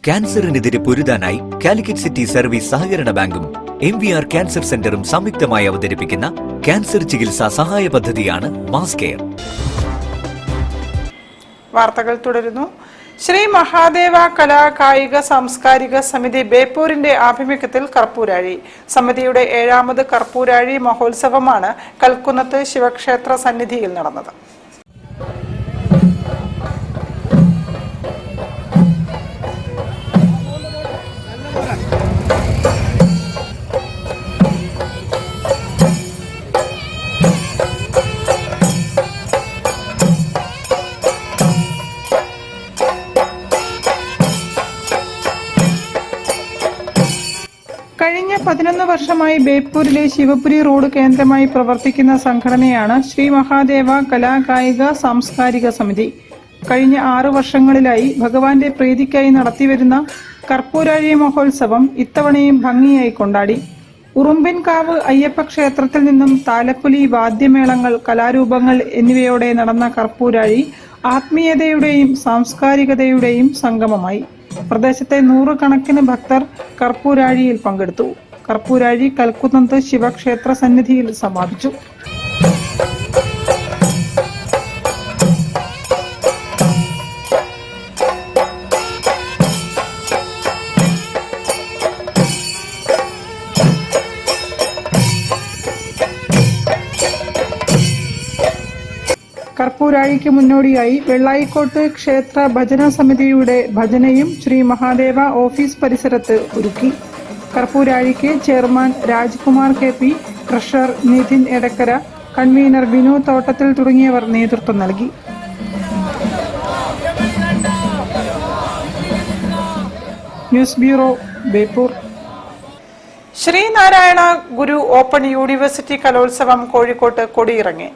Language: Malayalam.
ക്യാൻസറിനെതിരെ പൊരുതാനായി കാലിക്കറ്റ് സിറ്റി സർവീസ് സഹകരണ ബാങ്കും MVR ക്യാൻസർ സെന്ററും സംയുക്തമായി അവതരിപ്പിക്കുന്ന ക്യാൻസർ ചികിത്സാ സഹായ പദ്ധതിയാണ് മാസ് കെയർ. വാർത്തകൾ തുടരുന്നു. ശ്രീ മഹാദേവ കലാ കായിക സാംസ്കാരിക സമിതി ബേപ്പൂരിന്റെ ആഭിമുഖ്യത്തിൽ കർപ്പൂരാഴി. സമിതിയുടെ 7ാമത് കർപ്പൂരാഴി മഹോത്സവമാണ് കൽക്കുന്നത്ത് ശിവക്ഷേത്ര സന്നിധിയിൽ നടന്നത്. കഴിഞ്ഞ 11 വർഷമായി ബേപ്പൂരിലെ ശിവപുരി റോഡ് കേന്ദ്രമായി പ്രവർത്തിക്കുന്ന സംഘടനയാണ് ശ്രീ മഹാദേവ കലാ കായിക സാംസ്കാരിക സമിതി. കഴിഞ്ഞ 6 വർഷങ്ങളിലായി ഭഗവാന്റെ പ്രീതിക്കായി നടത്തിവരുന്ന കർപ്പൂരാഴി മഹോത്സവം ഇത്തവണയും ഭംഗിയായി കൊണ്ടാടി. ഉറുമ്പിൻകാവ് അയ്യപ്പ ക്ഷേത്രത്തിൽ നിന്നും താലപ്പൊലി, വാദ്യമേളങ്ങൾ, കലാരൂപങ്ങൾ എന്നിവയോടെ നടന്ന കർപ്പൂരാഴി ആത്മീയതയുടെയും സാംസ്കാരികതയുടെയും സംഗമമായി. പ്രദേശത്തെ 100 കണക്കിന് ഭക്തർ കർപ്പൂരാഴിയിൽ പങ്കെടുത്തു. കർപ്പൂരാഴി കൽക്കുന്നത്ത് ശിവക്ഷേത്ര സന്നിധിയിൽ സമാപിച്ചു. കർപ്പൂരാഴിക്ക് മുന്നോടിയായി വെള്ളായിക്കോട്ട് ക്ഷേത്ര ഭജന സമിതിയുടെ ഭജനയും ശ്രീ മഹാദേവ ഓഫീസ് പരിസരത്ത് ഒരുക്കി. കർപ്പൂരാഴിക്ക് chairman Rajkumar KP, treasurer Nithin Edakkara, convener Binu Thottathil തുടങ്ങിയവർ നേതൃത്വം നൽകി. News bureau, Beypore. Sreenarayana Guru open university കലോത്സവം കോഴിക്കോട്ട് കൊടിയിറങ്ങി.